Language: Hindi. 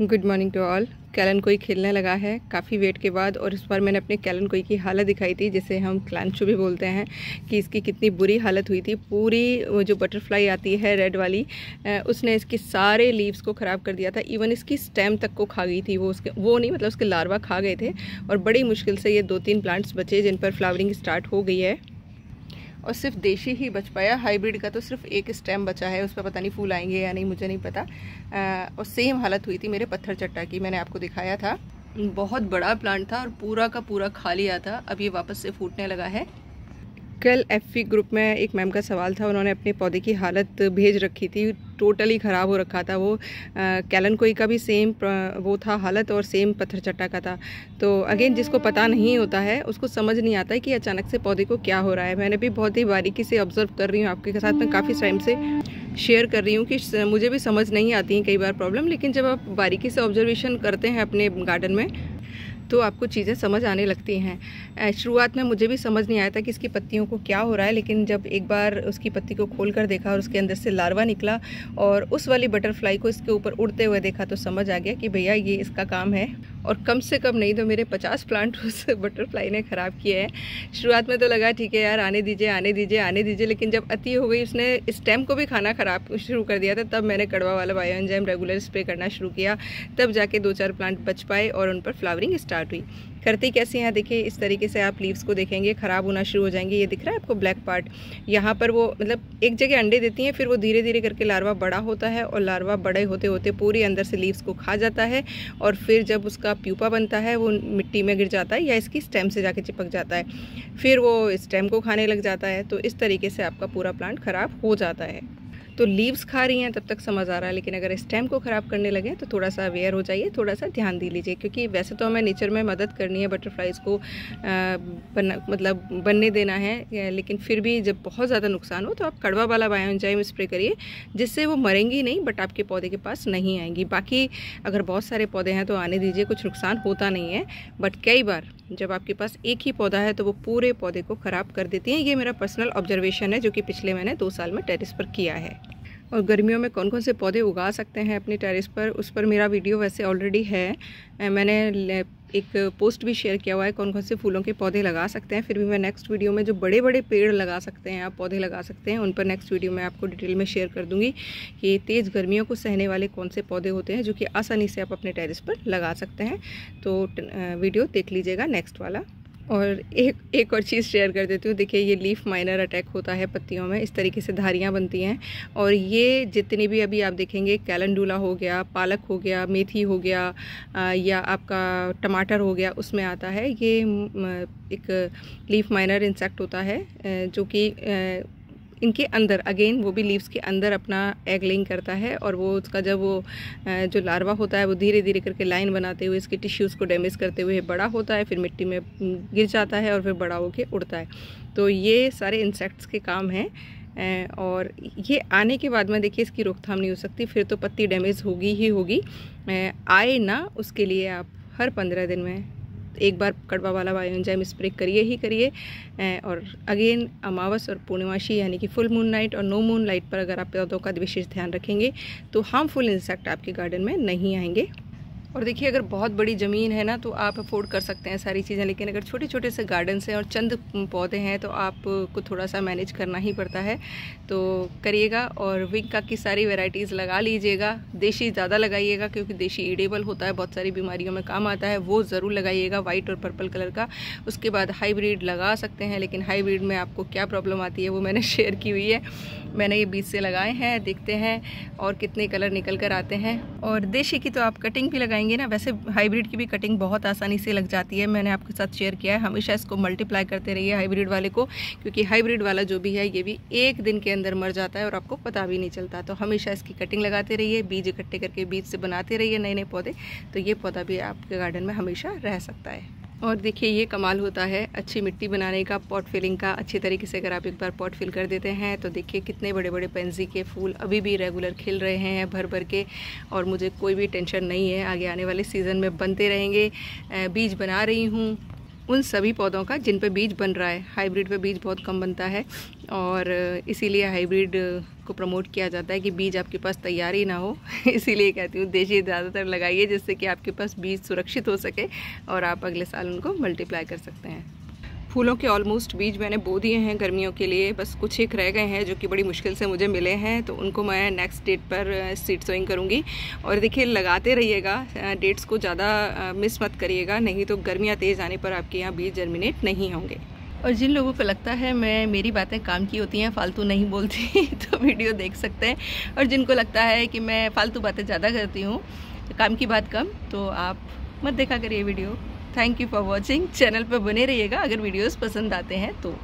Good morning to all. कैलन कोई खेलने लगा है काफ़ी वेट के बाद, और इस बार मैंने अपने कैलन कोई की हालत दिखाई थी, जिसे हम क्लांचो भी बोलते हैं, कि इसकी कितनी बुरी हालत हुई थी। पूरी वो जो बटरफ्लाई आती है रेड वाली, उसने इसके सारे लीव्स को ख़राब कर दिया था। इवन इसकी स्टेम तक को खा गई थी वो नहीं, मतलब उसके लार्वा खा गए थे। और बड़ी मुश्किल से ये 2-3 प्लांट्स बचे जिन पर फ्लावरिंग स्टार्ट हो गई है, और सिर्फ देशी ही बच पाया। हाइब्रिड का तो सिर्फ एक स्टेम बचा है, उस पर पता नहीं फूल आएंगे या नहीं, मुझे नहीं पता। और सेम हालत हुई थी मेरे पत्थर चट्टा की, मैंने आपको दिखाया था। बहुत बड़ा प्लांट था और पूरा का पूरा खा लिया था। अब ये वापस से फूटने लगा है। कल एफवी ग्रुप में एक मैम का सवाल था, उन्होंने अपने पौधे की हालत भेज रखी थी, टोटली ख़राब हो रखा था वो। कैलन कोई का भी सेम वो था हालत, और सेम पत्थर चट्टा का था। तो अगेन, जिसको पता नहीं होता है उसको समझ नहीं आता है कि अचानक से पौधे को क्या हो रहा है। मैंने भी बहुत ही बारीकी से ऑब्जर्व कर रही हूँ, आपके साथ में काफ़ी टाइम से शेयर कर रही हूँ कि मुझे भी समझ नहीं आती है कई बार प्रॉब्लम, लेकिन जब आप बारीकी से ऑब्जर्वेशन करते हैं अपने गार्डन में तो आपको चीज़ें समझ आने लगती हैं। शुरुआत में मुझे भी समझ नहीं आया था कि इसकी पत्तियों को क्या हो रहा है, लेकिन जब एक बार उसकी पत्ती को खोल कर देखा और उसके अंदर से लार्वा निकला और उस वाली बटरफ्लाई को इसके ऊपर उड़ते हुए देखा, तो समझ आ गया कि भैया ये इसका काम है। और कम से कम नहीं तो मेरे 50 प्लांट उस बटरफ्लाई ने ख़राब किए हैं। शुरुआत में तो लगा ठीक है यार, आने दीजिए आने दीजिए आने दीजिए, लेकिन जब अति हो गई, उसने स्टेम को भी खाना ख़राब शुरू कर दिया था, तब मैंने कड़वा वाला बायो एंजाइम रेगुलर स्प्रे करना शुरू किया। तब जाके 2-4 प्लांट बच पाए और उन पर फ्लावरिंग स्टार्ट हुई। करती कैसी हैं देखिए, इस तरीके से आप लीव्स को देखेंगे ख़राब होना शुरू हो जाएंगे। ये दिख रहा है आपको ब्लैक पार्ट, यहाँ पर वो मतलब एक जगह अंडे देती हैं, फिर वो धीरे धीरे करके लार्वा बड़ा होता है, और लार्वा बड़े होते होते पूरी अंदर से लीव्स को खा जाता है। और फिर जब उसका प्यूपा बनता है वो मिट्टी में गिर जाता है या इसकी स्टेम से जाके चिपक जाता है, फिर वो स्टेम को खाने लग जाता है। तो इस तरीके से आपका पूरा प्लांट ख़राब हो जाता है। तो लीव्स खा रही हैं तब तक समझ आ रहा है, लेकिन अगर स्टेम को ख़राब करने लगे तो थोड़ा सा अवेयर हो जाइए, थोड़ा सा ध्यान दे लीजिए। क्योंकि वैसे तो हमें नेचर में मदद करनी है, बटरफ्लाइज को बनने देना है, लेकिन फिर भी जब बहुत ज़्यादा नुकसान हो तो आप कड़वा वाला बायो एंजाइम स्प्रे करिए, जिससे वो मरेंगी नहीं, बट आपके पौधे के पास नहीं आएंगी। बाकी अगर बहुत सारे पौधे हैं तो आने दीजिए, कुछ नुकसान होता नहीं है। बट कई बार जब आपके पास एक ही पौधा है तो वो पूरे पौधे को ख़राब कर देती हैं। ये मेरा पर्सनल ऑब्जर्वेशन है, जो कि पिछले मैंने 2 साल में टेरेस पर किया है। और गर्मियों में कौन कौन से पौधे उगा सकते हैं अपनी टेरेस पर, उस पर मेरा वीडियो वैसे ऑलरेडी है। मैंने एक पोस्ट भी शेयर किया हुआ है कौन कौन से फूलों के पौधे लगा सकते हैं। फिर भी मैं नेक्स्ट वीडियो में जो बड़े बड़े पेड़ लगा सकते हैं, आप पौधे लगा सकते हैं, उन पर नेक्स्ट वीडियो में आपको डिटेल में शेयर कर दूंगी कि तेज़ गर्मियों को सहने वाले कौन से पौधे होते हैं जो कि आसानी से आप अपने टेरेस पर लगा सकते हैं। तो वीडियो देख लीजिएगा नेक्स्ट वाला। और एक और चीज़ शेयर कर देती हूँ। देखिए, ये लीफ माइनर अटैक होता है पत्तियों में, इस तरीके से धारियाँ बनती हैं। और ये जितनी भी अभी आप देखेंगे, कैलेंडुला हो गया, पालक हो गया, मेथी हो गया, या आपका टमाटर हो गया, उसमें आता है ये एक लीफ माइनर इंसेक्ट होता है, जो कि इनके अंदर अगेन वो भी लीव्स के अंदर अपना एग लेइंग करता है। और वो उसका जब वो जो लार्वा होता है वो धीरे धीरे करके लाइन बनाते हुए इसके टिश्यूज़ को डैमेज करते हुए बड़ा होता है, फिर मिट्टी में गिर जाता है और फिर बड़ा होके उड़ता है। तो ये सारे इंसेक्ट्स के काम हैं। और ये आने के बाद में देखिए इसकी रोकथाम नहीं हो सकती, फिर तो पत्ती डैमेज होगी ही होगी। आए ना, उसके लिए आप हर 15 दिन में एक बार कड़वा वाला बायो एंजाइम स्प्रे करिए ही करिए। और अगेन, अमावस और पूर्णिमासी यानी कि फुल मून नाइट और नो मून लाइट पर अगर आप पौधों का विशेष ध्यान रखेंगे तो हार्मफुल इंसेक्ट आपके गार्डन में नहीं आएंगे। और देखिए, अगर बहुत बड़ी ज़मीन है ना तो आप अफोर्ड कर सकते हैं सारी चीज़ें, लेकिन अगर छोटे छोटे से गार्डन हैं और चंद पौधे हैं तो आपको थोड़ा सा मैनेज करना ही पड़ता है। तो करिएगा, और विंका की सारी वैरायटीज़ लगा लीजिएगा। देशी ज़्यादा लगाइएगा, क्योंकि देशी ईडेबल होता है, बहुत सारी बीमारियों में काम आता है, वो ज़रूर लगाइएगा, वाइट और पर्पल कलर का। उसके बाद हाइब्रिड लगा सकते हैं, लेकिन हाइब्रिड में आपको क्या प्रॉब्लम आती है वो मैंने शेयर की हुई है। मैंने ये बीज से लगाए हैं, देखते हैं और कितने कलर निकल कर आते हैं। और देशी की तो आप कटिंग भी लगाएंगे ना, वैसे हाइब्रिड की भी कटिंग बहुत आसानी से लग जाती है, मैंने आपके साथ शेयर किया है। हमेशा इसको मल्टीप्लाई करते रहिए हाइब्रिड वाले को, क्योंकि हाइब्रिड वाला जो भी है ये भी 1 दिन के अंदर मर जाता है और आपको पता भी नहीं चलता। तो हमेशा इसकी कटिंग लगाते रहिए, बीज इकट्ठे करके बीज से बनाते रहिए नए नए पौधे, तो ये पौधा भी आपके गार्डन में हमेशा रह सकता है। और देखिए, ये कमाल होता है अच्छी मिट्टी बनाने का, पॉट फिलिंग का। अच्छी तरीके से अगर आप एक बार पॉट फिल कर देते हैं तो देखिए कितने बड़े बड़े पेंजी के फूल अभी भी रेगुलर खिल रहे हैं भर भर के, और मुझे कोई भी टेंशन नहीं है, आगे आने वाले सीज़न में बनते रहेंगे। बीज बना रही हूँ उन सभी पौधों का जिन पे बीज बन रहा है। हाइब्रिड पे बीज बहुत कम बनता है, और इसीलिए हाइब्रिड को प्रमोट किया जाता है कि बीज आपके पास तैयार ही ना हो। इसीलिए कहती हूँ देशी ज़्यादातर लगाइए, जिससे कि आपके पास बीज सुरक्षित हो सके और आप अगले साल उनको मल्टीप्लाई कर सकते हैं। फूलों के ऑलमोस्ट बीज मैंने बो दिए हैं गर्मियों के लिए, बस कुछ एक रह गए हैं जो कि बड़ी मुश्किल से मुझे मिले हैं, तो उनको मैं नेक्स्ट डेट पर सीड सोइंग करूँगी। और देखिए लगाते रहिएगा, डेट्स को ज़्यादा मिस मत करिएगा, नहीं तो गर्मियाँ तेज़ आने पर आपके यहाँ बीज जर्मिनेट नहीं होंगे। और जिन लोगों को लगता है मेरी बातें काम की होती हैं, फालतू नहीं बोलती तो वीडियो देख सकते हैं। और जिनको लगता है कि मैं फालतू बातें ज़्यादा करती हूँ, काम की बात कम, तो आप मत देखा करिए video. Thank you for watching. Channel पर बने रहिएगा अगर वीडियोस पसंद आते हैं तो।